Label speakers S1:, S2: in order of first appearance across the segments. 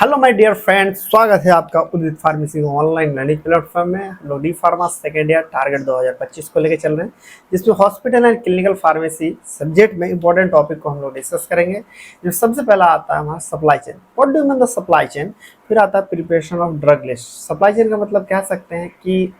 S1: Hello my dear friends, स्वागत है आपका उदित फार्मेसी ऑनलाइन लर्निंग प्लेटफॉर्म में। हम लोग D pharma second year target 2025 को लेकर चल रहे हैं, जिसमें hospital and clinical pharmacy subject में इंपॉर्टेंट टॉपिक को हम लोग डिस्कस करेंगे। जो सबसे पहला आता है हमारा supply chain. What do mean the supply chain. फिर आता है preparation of drug list. Supply chain का मतलब कह सकते हैं कि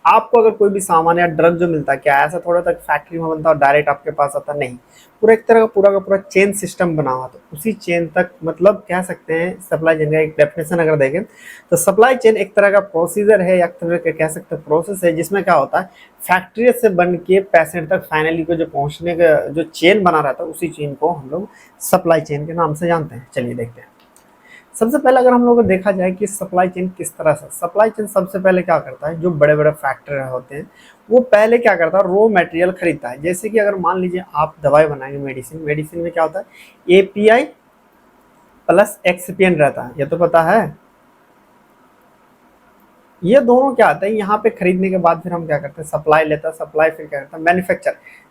S1: आपको अगर कोई भी सामान या ड्रग जो मिलता है, क्या ऐसा थोड़ा तक फैक्ट्री में बनता है और डायरेक्ट आपके पास आता नहीं, पूरा एक तरह का पूरा चेन सिस्टम बना हुआ। तो उसी चेन तक मतलब कह सकते हैं सप्लाई चेन का एक डेफिनेशन अगर देखें तो सप्लाई चेन एक तरह का प्रोसीजर है या एक तरह का कह सकते हैं प्रोसेस है, जिसमें क्या होता है फैक्ट्री से बन के पेशेंट तक फाइनली को जो पहुंचने का जो चेन बना रहता है, उसी चेन को हम लोग सप्लाई चेन के नाम से जानते हैं। चलिए देखते हैं। सबसे पहले अगर हम लोग को देखा जाए कि सप्लाई चेन किस तरह से, सप्लाई चेन सबसे पहले क्या करता है, जो बड़े बड़े फैक्ट्री होते हैं वो पहले क्या करता है, रॉ मटेरियल खरीदता है। जैसे कि अगर मान लीजिए आप दवाई बनाएंगे, मेडिसिन में क्या होता है एपीआई प्लस एक्सपिएंट रहता है, ये तो पता है। ये दोनों क्या आता है, यहाँ पे खरीदने के बाद फिर हम क्या करते हैं सप्लाई लेता है, सप्लाई फिर क्या करता है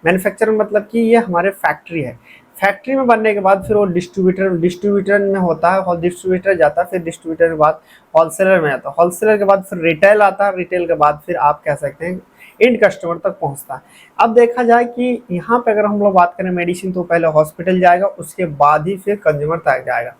S1: मैन्युफैक्चर मतलब कि ये हमारे फैक्ट्री है। फैक्ट्री में बनने के बाद फिर वो डिस्ट्रीब्यूटर में होता है, और डिस्ट्रीब्यूटर जाता है, फिर डिस्ट्रीब्यूटर के बाद होलसेलर में आता है, होलसेलर के बाद फिर रिटेल आता है, रिटेल के बाद फिर आप कह सकते हैं एंड कस्टमर तक पहुंचता है। अब देखा जाए कि यहाँ पे अगर हम लोग बात करें मेडिसिन, तो पहले हॉस्पिटल जाएगा, उसके बाद ही फिर कंज्यूमर तक जाएगा।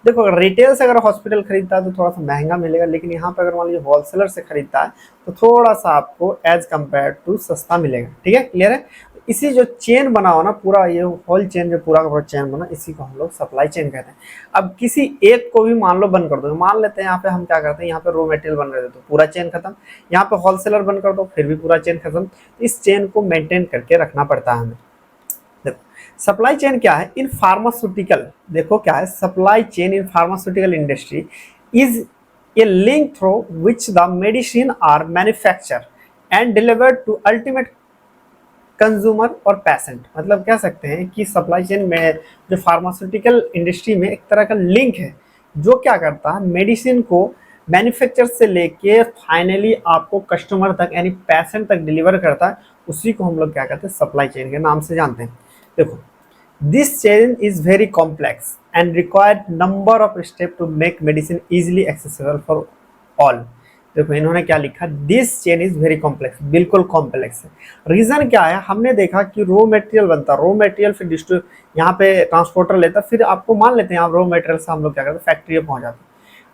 S1: देखो अगर रिटेल से अगर हॉस्पिटल खरीदता है तो थोड़ा सा महंगा मिलेगा, लेकिन यहाँ पे अगर मान लीजिए होलसेलर से खरीदता है तो थोड़ा सा आपको एज कम्पेयर टू सस्ता मिलेगा। ठीक है, क्लियर है। इसी जो चेन बना हो ना, पूरा ये होल चेन जो पूरा का पूरा चेन बना, इसी को हम लोग सप्लाई चेन कहते हैं। अब किसी एक को भी मान लो बंद कर दो, मान लेते हैं यहाँ पे हम क्या करते हैं, यहाँ पे रॉ मटेरियल बन रहे थे तो पूरा चेन खत्म, यहाँ पे होलसेलर बंद कर दो फिर भी पूरा चेन खत्म। इस चेन को मेंटेन करके रखना पड़ता है हमें। देखो सप्लाई चेन क्या है इन फार्मास्यूटिकल, देखो क्या है supply chain in pharmaceutical industry is a link through which the medicine are manufacture and delivered to ultimate consumer और पेशेंट। मतलब कह सकते हैं कि सप्लाई चेन में जो फार्मास्यूटिकल इंडस्ट्री में एक तरह का लिंक है, जो क्या करता है मेडिसिन को मैन्युफैक्चर से लेके फाइनली आपको कस्टमर तक यानी पेशेंट तक डिलीवर करता है। उसी को हम लोग क्या कहते हैं सप्लाई चेन के नाम से जानते हैं। देखो this chain is very complex and required number of step to make medicine easily accessible for all. देखो इन्होंने क्या लिखा, this chain is very complex, बिल्कुल कॉम्प्लेक्स है। रीजन क्या है, हमने देखा कि रॉ मटेरियल बनता है, रॉ मटेरियल फिर यहाँ पे ट्रांसपोर्टर लेता, फिर आपको मान लेते हैं आप रॉ मटेरियल से हम लोग क्या करते हैं फैक्ट्री में पहुंच जाते हैं।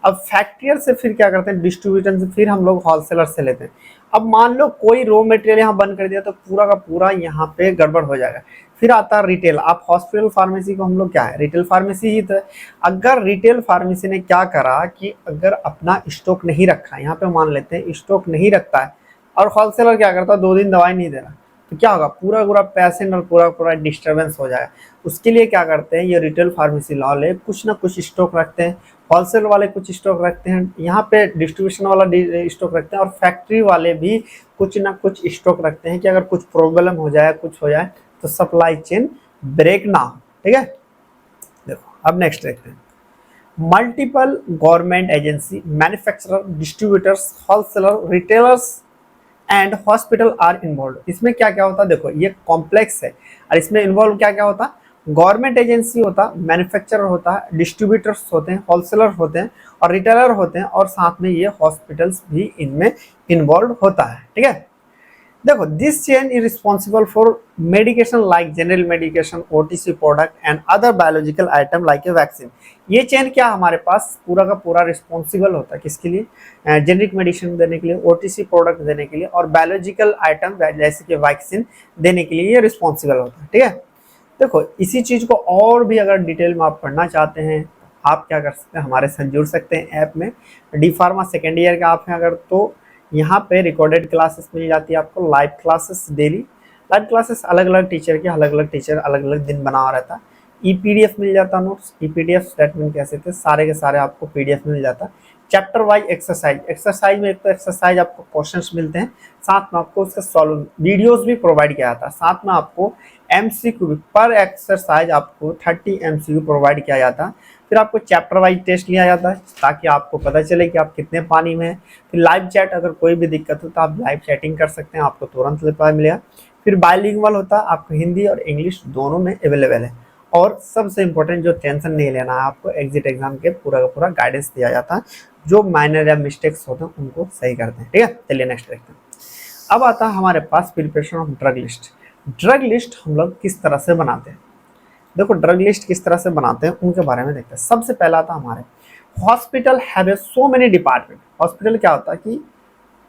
S1: अब फैक्ट्री से फिर क्या करते हैं डिस्ट्रीब्यूटर से, फिर हम लोग होलसेलर से लेते हैं। अब मान लो कोई रॉ मटेरियल यहाँ बंद कर दिया तो पूरा का पूरा यहाँ पे गड़बड़ हो जाएगा। फिर आता है रिटेल। आप हॉस्पिटल फार्मेसी को हम लोग क्या है रिटेल फार्मेसी ही तो है। अगर रिटेल फार्मेसी ने क्या करा कि अगर अपना स्टॉक नहीं रखा, यहाँ पे मान लेते हैं स्टॉक नहीं रखता है, और होलसेलर क्या करता है 2 दिन दवाई नहीं दे रहा, तो क्या होगा पूरा पूरा पेशेंट और पूरा पूरा डिस्टर्बेंस हो जाएगा। उसके लिए क्या करते हैं ये रिटेल फार्मेसी वाले कुछ ना कुछ स्टॉक रखते हैं, होलसेल वाले कुछ स्टॉक रखते हैं, यहाँ पे डिस्ट्रीब्यूशन वाला स्टॉक रखते हैं, और फैक्ट्री वाले भी कुछ ना कुछ स्टॉक रखते हैं कि अगर कुछ प्रॉब्लम हो जाए कुछ हो जाए तो सप्लाई चेन ब्रेक ना हो। ठीक है, देखो अब नेक्स्ट देखते हैं। Multiple government agency, manufacturer, distributors, wholesaler, retailers and hospital are involve. इसमें क्या क्या होता है, देखो ये कॉम्प्लेक्स है और इसमें इन्वॉल्व क्या क्या होता है, गवर्नमेंट एजेंसी होता, मैन्युफैक्चरर होता है, डिस्ट्रीब्यूटर्स होते हैं, होलसेलर होते हैं और रिटेलर होते हैं, और साथ में ये हॉस्पिटल्स भी इनमें इन्वॉल्व होता है। ठीक है, देखो this chain is responsible for medication like general medication, OTC product and other biological item like a vaccine. ये चेन क्या हमारे पास पूरा का पूरा रिस्पॉन्सिबल होता है किसके लिए, जेनरिक मेडिसिन देने के लिए, ओटीसी प्रोडक्ट देने के लिए, और बायोलॉजिकल आइटम जैसे कि वैक्सीन देने के लिए ये रिस्पॉन्सिबल होता है। ठीक है, देखो इसी चीज़ को और भी अगर डिटेल में आप पढ़ना चाहते हैं, आप क्या कर सकते हैं हमारे साथ जुड़ सकते हैं ऐप में। डी फार्मा सेकेंड ईयर का आप हैं अगर, तो यहाँ पे रिकॉर्डेड क्लासेस मिल जाती है आपको, live classes daily, live classes अलग अलग टीचर के, अलग अलग टीचर अलग अलग दिन बना रहता है। ईपीडीएफ मिल जाता नोट्स, ईपीडीएफ स्टेटमेंट कह सकते हैं, सारे के सारे आपको पीडीएफ मिल जाता। चैप्टर वाइज एक्सरसाइज में एक तो एक्सरसाइज आपको क्वेश्चंस मिलते हैं, साथ में आपको उसका सॉल्व वीडियोस भी प्रोवाइड किया जाता है, साथ में आपको एमसीक्यू भी, पर एक्सरसाइज आपको 30 एमसीक्यू प्रोवाइड किया जाता है। फिर आपको चैप्टर वाइज टेस्ट लिया जाता है ताकि आपको पता चले कि आप कितने पानी में हैं। फिर लाइव चैट, अगर कोई भी दिक्कत हो तो आप लाइव चैटिंग कर सकते हैं, आपको तुरंत रिप्लाई मिलेगा। फिर बाइलिंगुअल होता है, आपको हिंदी और इंग्लिश दोनों में अवेलेबल है। और सबसे इंपॉर्टेंट जो टेंशन नहीं लेना है आपको, एग्जिट एग्जाम के पूरा का पूरा गाइडेंस दिया जाता है, जो माइनर या मिस्टेक्स होते हैं उनको सही करते हैं। ठीक है, चलिए नेक्स्ट देखते हैं। अब आता है हमारे पास preparation of drug list. Drug list हम लोग किस तरह से बनाते हैं, देखो ड्रग लिस्ट किस तरह से बनाते हैं उनके बारे में देखते हैं। सबसे पहला आता हमारे hospital have a so many department. Hospital क्या होता है कि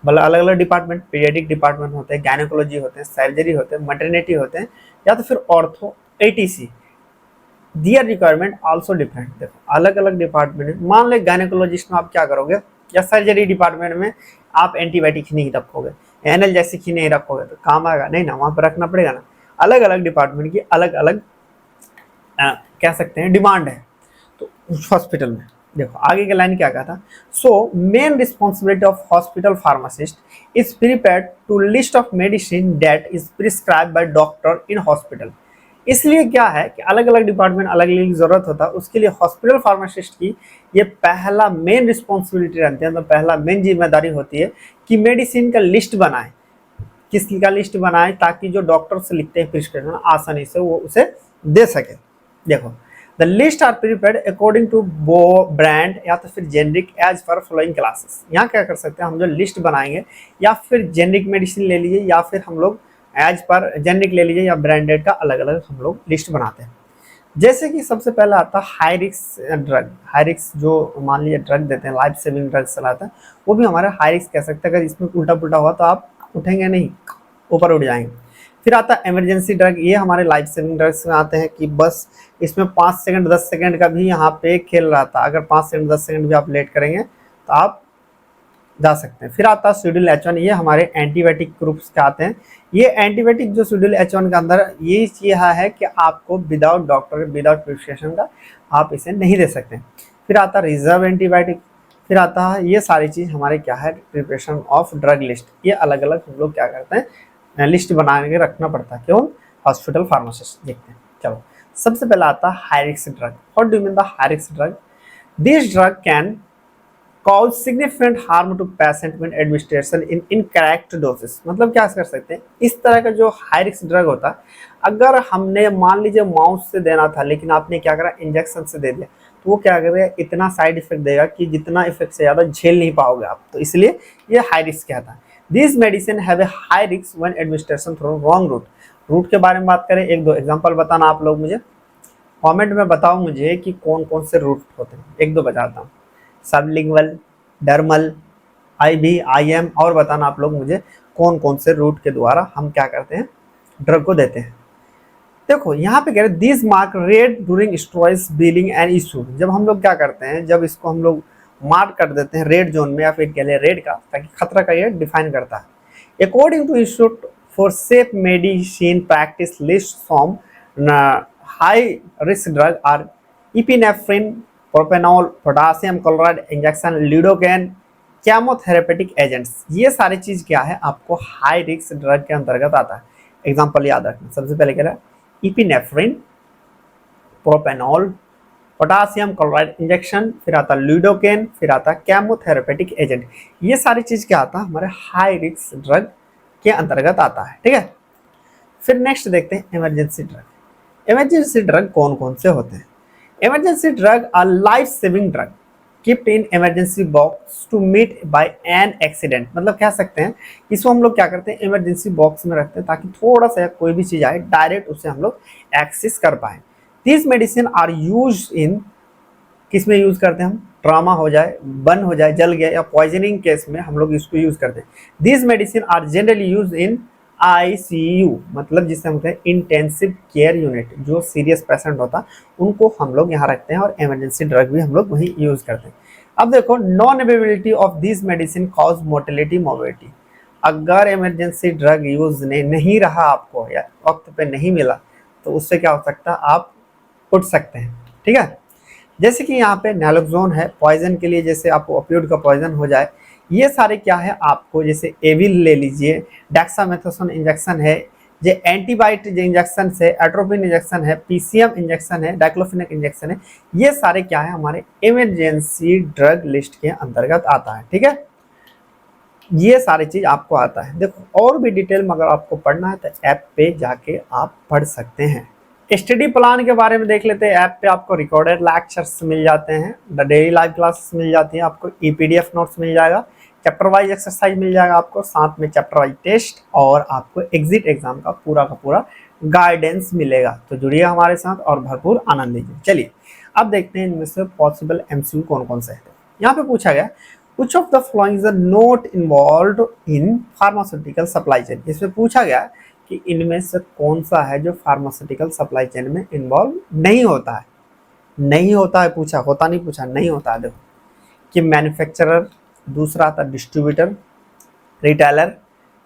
S1: मतलब अलग अलग डिपार्टमेंट, पीडियाट्रिक डिपार्टमेंट होते हैं, गायनेकोलॉजी होते हैं, सर्जरी होते हैं, मैटरनिटी होते हैं, या तो फिर ऑर्थो, एटीसी। दियर रिक्वायरमेंट आल्सो डिफरेंट। देखो अलग अलग डिपार्टमेंट, मान लो गायनेकोलॉजिस्ट में आप क्या करोगे, या सर्जरी डिपार्टमेंट में आप एंटीबायोटिक नहीं रखोगे, एनाल्जेसिक ही नहीं रखोगे, तो काम आएगा नहीं ना, वहाँ पर रखना पड़ेगा ना। अलग अलग डिपार्टमेंट की अलग अलग कह सकते हैं डिमांड है। तो उस हॉस्पिटल में देखो आगे के लाइन क्या कहा था, so main responsibility of hospital pharmacist is prepared to list of medicine that is prescribe by doctor in hospital. इसलिए क्या है कि अलग अलग डिपार्टमेंट अलग अलग जरूरत होता है, उसके लिए हॉस्पिटल फार्मासिस्ट की ये पहला मेन रिस्पॉन्सिबिलिटी रहती है, तो पहला मेन जिम्मेदारी होती है कि मेडिसिन का लिस्ट बनाए। किसकी का लिस्ट बनाए, ताकि जो डॉक्टर से लिखते हैं प्रिस्क्रिप्शन आसानी से वो उसे दे सके। देखो the list are prepared according to brand या तो फिर generic as per following classes. यहाँ क्या कर सकते हैं हम, जो लिस्ट बनाएंगे या फिर जेनरिक मेडिसिन ले लीजिए, या फिर हम लोग एज पर जेनरिक ले लीजिए, या ब्रांडेड का अलग अलग हम लोग लिस्ट बनाते हैं। जैसे कि सबसे पहले आता है high risk drug. High risk जो मान लीजिए ड्रग देते हैं, लाइफ सेविंग ड्रग चलाते हैं, वो भी हमारे हाई रिस्क कह सकते हैं। अगर इसमें उल्टा पुल्टा हुआ तो आप उठेंगे नहीं, ऊपर उठ जाएंगे। फिर आता है इमरजेंसी ड्रग। ये हमारे लाइफ सेविंग ड्रग्स में आते हैं कि बस इसमें 5 सेकंड 10 सेकंड का भी यहाँ पे खेल रहा था, अगर 5 सेकंड 10 सेकंड भी आप लेट करेंगे तो आप जा सकते हैं। फिर आता है शेड्यूल H1। ये हमारे एंटीबायोटिक ग्रुप्स के आते हैं। ये एंटीबायोटिक जो शेड्यूल H1 के अंदर ये चीज है कि आपको विदाउट डॉक्टर, विदाउट प्रिस्क्रिप्शन का आप इसे नहीं दे सकते। फिर आता है रिजर्व एंटीबायोटिक। फिर आता है ये सारी चीज हमारे क्या है, प्रिपरेशन ऑफ ड्रग लिस्ट। ये अलग अलग हम लोग क्या करते हैं, लिस्ट बना के रखना पड़ता है, क्यों, हॉस्पिटल फार्मासिस्ट। देखते हैं, चलो सबसे पहला आता है high risk drug. What do you mean the high risk drug, this drug can cause significant harm to patient when administration in incorrect doses. मतलब क्या कर सकते हैं, इस तरह का जो हाई रिस्क ड्रग होता है, अगर हमने मान लीजिए माउथ से देना था लेकिन आपने क्या करा, इंजेक्शन से दे दिया, तो वो क्या करेगा, इतना साइड इफेक्ट देगा कि जितना इफेक्ट से ज़्यादा झेल नहीं पाओगे आप। तो इसलिए ये हाई रिस्क कहता है। This medicine have a high risk when administration through wrong route. Route के बारे में बात करें, एक दो एग्जांपल बताना आप लोग मुझे कमेंट में बताओ मुझे कि कौन कौन से रूट होते हैं, एक दो बताता हूँ। सबलिंगुअल, डर्मल, आईवी, आईएम, और बताना आप लोग मुझे कौन कौन से रूट के द्वारा हम क्या करते हैं, ड्रग को देते हैं। देखो यहाँ पे कह रहे this mark red during stores billing and issue. जब हम लोग क्या करते हैं, जब इसको हम लोग मार्क कर देते हैं रेड जोन में, या फिर कह लें रेड का, ताकि खतरा का ये डिफाइन करता है। According to institute for safe medicine practice list from high risk drug are epinephrine, propranolol, potassium chloride injection, lidocaine, chemotherapeutic agents. ये सारी चीज क्या है, आपको हाई रिस्क ड्रग के अंतर्गत आता है। एग्जांपल याद रखना, सबसे पहले कह रहा है epinephrine, propranolol, potassium chloride injection, फिर आता लिडोकैन, फिर आता केमोथेरेपेटिक एजेंट। ये सारी चीज क्या आता है, हमारे हाई रिस्क ड्रग के अंतर्गत आता है। ठीक है, फिर नेक्स्ट देखते हैं इमरजेंसी ड्रग। इमरजेंसी ड्रग कौन कौन से होते हैं। Emergency drug are life saving drug keeped in emergency box to meet by an accident. मतलब कह सकते हैं इसको हम लोग क्या करते हैं, इमरजेंसी बॉक्स में रखते हैं, ताकि थोड़ा सा कोई भी चीज आए डायरेक्ट उसे हम लोग एक्सेस कर पाए। This medicine are use in, किस में यूज करते हैं हम, ट्रामा हो जाए, बर्न हो जाए, जल गया, या पॉइजनिंग केस में हम लोग इसको यूज करते हैं। This medicine are generally use in ICU, मतलब जिसे हम कहते हैं इंटेंसिव केयर यूनिट। जो सीरियस पेशेंट होता है उनको हम लोग यहाँ रखते हैं, और इमरजेंसी ड्रग भी हम लोग वही यूज करते हैं। अब देखो non availability of this medicine cause mortality, mobility. अगर इमरजेंसी ड्रग यूज नहीं रहा आपको, या वक्त पे नहीं मिला, तो उससे क्या हो सकता है, आप उठ सकते हैं। ठीक है, जैसे कि यहाँ पे नैलोक्सोन है पॉइजन के लिए, जैसे आपको ओपियोइड का पॉइजन हो जाए, ये सारे क्या है आपको, जैसे एविल ले लीजिए, डेक्सामेथासोन इंजेक्शन है, जो एंटीबायोटिक इंजेक्शन है, एट्रोपिन इंजेक्शन है, PCM इंजेक्शन है, डाइक्लोफेनेक इंजेक्शन है, ये सारे क्या है हमारे इमरजेंसी ड्रग लिस्ट के अंतर्गत आता है। ठीक है, ये सारी चीज आपको आता है। देखो और भी डिटेल में अगर आपको पढ़ना है तो ऐप पे जाके आप पढ़ सकते हैं। स्टडी प्लान के बारे में देख लेते हैं। ऐप पे आपको रिकॉर्डेड लेक्चर्स मिल जाते हैं, द डेली लाइव क्लासेस मिल जाती हैं, आपको ईपीडीएफ नोट्स मिल जाएगा, चैप्टर वाइज एक्सरसाइज मिल जाएगा आपको, साथ में चैप्टर वाइज टेस्ट और आपको एग्जिट एग्जाम का पूरा गाइडेंस मिलेगा। तो जुड़िए हमारे साथ और भरपूर आनंद लीजिए। चलिए अब देखते हैं इनमें से पॉसिबल एमसीक्यू कौन कौन से हैं। यहाँ पे पूछा गया which of the following is not involved in pharmaceutical supply chain। इसमें पूछा गया कि इनमें से कौन सा है जो फार्मास्यूटिकल सप्लाई चेन में इन्वॉल्व नहीं होता है। नहीं होता है पूछा, होता नहीं पूछा, नहीं होता है। देखो कि मैन्युफैक्चरर, दूसरा था डिस्ट्रीब्यूटर, रिटेलर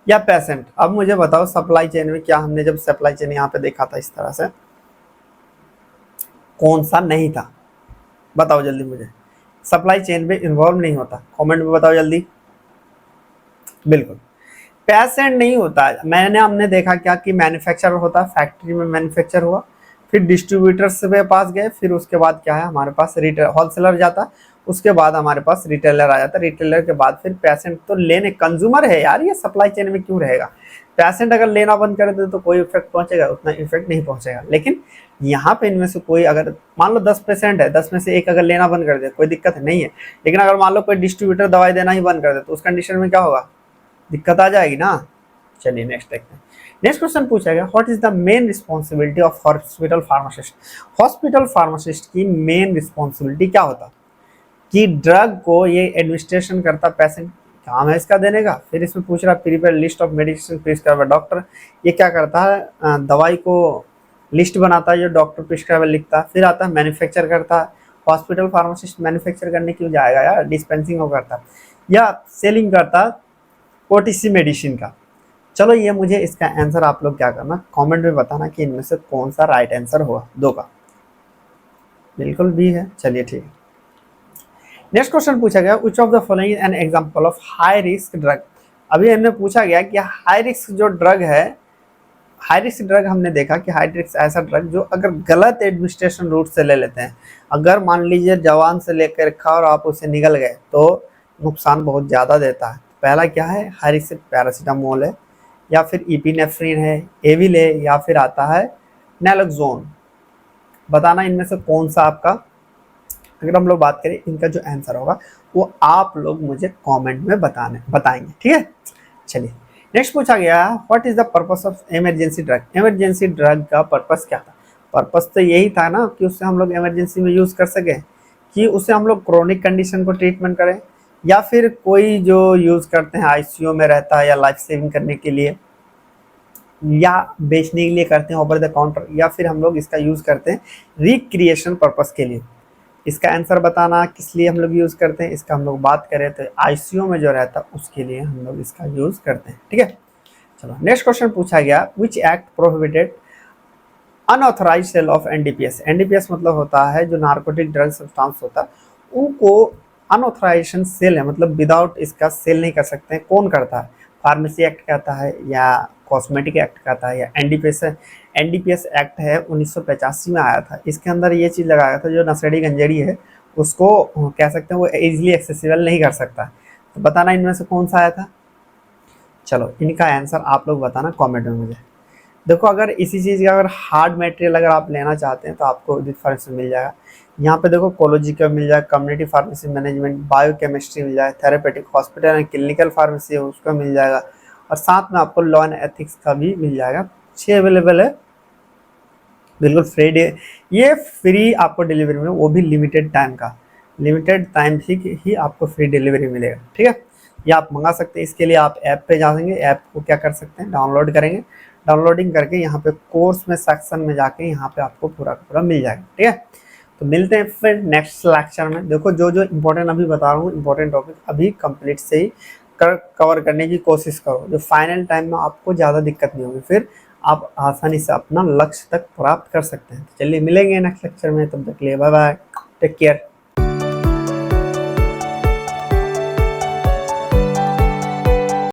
S1: या पेशेंट। अब मुझे बताओ सप्लाई चेन में क्या हमने जब सप्लाई चेन यहाँ पे देखा था इस तरह से, कौन सा नहीं था? बताओ जल्दी मुझे, सप्लाई चेन में इन्वॉल्व नहीं होता, कमेंट में बताओ जल्दी। बिल्कुल पेशेंट नहीं होता है। हमने देखा क्या कि मैन्युफैक्चरर होता है, फैक्ट्री में मैन्युफैक्चर हुआ, फिर डिस्ट्रीब्यूटर्स के पास गए, फिर उसके बाद क्या है हमारे पास रिटेल होलसेलर जाता, उसके बाद हमारे पास रिटेलर आ जाता, रिटेलर के बाद फिर पेशेंट। तो लेने कंज्यूमर है यार, ये सप्लाई चेन में क्यों रहेगा? पेशेंट अगर लेना बंद कर दे तो कोई इफेक्ट पहुंचेगा? उतना इफेक्ट नहीं पहुंचेगा। लेकिन यहाँ पे इनमें से कोई अगर मान लो 10 पेशेंट है, 10 में से एक अगर लेना बंद कर दे कोई दिक्कत नहीं है। लेकिन अगर मान लो कोई डिस्ट्रीब्यूटर दवाई देना ही बंद कर दे तो उस कंडीशन में क्या होगा? दिक्कत आ जाएगी ना। चलिए नेक्स्ट देखते हैं। नेक्स्ट क्वेश्चन पूछा गया what is the main responsibility of hospital pharmacist. Hospital pharmacist की मेन रिस्पॉन्सिबिलिटी क्या होता? कि ड्रग को ये एडमिनिस्ट्रेशन करता, पेशेंट काम है इसका देने का। फिर इसमें पूछ रहा prepare list of medicine prescribe by doctor. ये क्या करता है? दवाई को लिस्ट बनाता है जो डॉक्टर प्रिस्क्राइबर लिखता है। फिर आता है मैन्युफैक्चर करता है। हॉस्पिटल फार्मासिस्ट मैन्युफैक्चर करने क्यों जाएगा यार? डिस्पेंसिंग वो करता है या सेलिंग करता ओटीसी मेडिसिन का। चलो ये मुझे इसका आंसर आप लोग क्या करना कमेंट में बताना कि इनमें से कौन सा राइट आंसर होगा। दो का बिल्कुल भी है। चलिए ठीक है। नेक्स्ट क्वेश्चन पूछा गया which of the following an example of high risk drug. अभी हमने पूछा गया कि हाई रिस्क जो ड्रग है, हाई रिस्क ड्रग हमने देखा कि हाई रिस्क ऐसा ड्रग जो अगर गलत एडमिनिस्ट्रेशन रूट से ले लेते हैं, अगर मान लीजिए जवान से लेकर रखा और आप उसे निगल गए तो नुकसान बहुत ज़्यादा देता है। पहला क्या है? हाई रिस्क पैरासीटामोल है, या फिर इपिनेफ्रिन है, एविल है, या फिर आता है नैलोक्सोन। बताना इनमें से कौन सा आपका, अगर हम लोग बात करें इनका जो आंसर होगा वो आप लोग मुझे कमेंट में बताएंगे। ठीक है। चलिए नेक्स्ट पूछा गया what is the purpose of emergency drug. Emergency drug का पर्पस क्या था? पर्पस तो यही था ना कि उससे हम लोग इमरजेंसी में यूज़ कर सकें, कि उससे हम लोग क्रोनिक कंडीशन को ट्रीटमेंट करें, या फिर कोई जो यूज़ करते हैं आईसीयू में रहता है या लाइफ सेविंग करने के लिए, या बेचने के लिए करते हैं ओवर द काउंटर, या फिर हम लोग इसका यूज़ करते हैं रिक्रिएशन पर्पस के लिए। इसका आंसर बताना किस लिए हम लोग यूज़ करते हैं। इसका हम लोग बात करें तो आईसीयू में जो रहता है उसके लिए हम लोग इसका यूज़ करते हैं। ठीक है। चलो नेक्स्ट क्वेश्चन पूछा गया which act prohibited unauthorize sale of NDPS. NDPS मतलब होता है जो नार्कोटिक ड्रग सब्सटेंस होता है उनको अनऑथराइजेशन सेल है, मतलब विदाउट इसका सेल नहीं कर सकते हैं। कौन करता है? फार्मेसी एक्ट कहता है, या कॉस्मेटिक एक्ट कहता है, या एनडीपीएस है। एनडीपीएस एक्ट है 1985 में आया था। इसके अंदर ये चीज़ लगाया था जो नशेड़ी गंजेड़ी है उसको कह सकते हैं वो इजीली एक्सेसिबल नहीं कर सकता। तो बताना इनमें से कौन सा आया था। चलो इनका आंसर आप लोग बताना कमेंट में मुझे। देखो अगर इसी चीज़ का अगर हार्ड मटेरियल अगर आप लेना चाहते हैं तो आपको विद फार्मेसी मिल जाएगा। यहाँ पे देखो कोलॉजी का मिल जाएगा, कम्युनिटी फार्मेसी मैनेजमेंट, बायोकेमिस्ट्री मिल जाएगा, therapeutic hospital and clinical pharmacy है उसका मिल जाएगा, और साथ में आपको लॉ एंड एथिक्स का भी मिल जाएगा। 6 अवेलेबल है, बिल्कुल फ्री। ये फ्री आपको डिलीवरी में, वो भी लिमिटेड टाइम का, लिमिटेड टाइम ही आपको फ्री डिलीवरी मिलेगा। ठीक है। ये आप मंगा सकते हैं। इसके लिए आप ऐप पे जाएंगे, ऐप को क्या कर सकते हैं डाउनलोड करेंगे, डाउनलोडिंग करके यहाँ पे कोर्स में सेक्शन में जाके यहाँ पे आपको पूरा मिल जाएगा। ठीक है। तो मिलते हैं फिर नेक्स्ट लेक्चर में। देखो जो जो इम्पोर्टेंट अभी बता रहा हूँ इम्पोर्टेंट टॉपिक अभी कंप्लीट से ही कवर करने की कोशिश करो, जो फाइनल टाइम में आपको ज़्यादा दिक्कत नहीं होगी, फिर आप आसानी से अपना लक्ष्य तक प्राप्त कर सकते हैं। चलिए मिलेंगे नेक्स्ट लेक्चर में, तब तक के लिए बाय बाय, टेक केयर।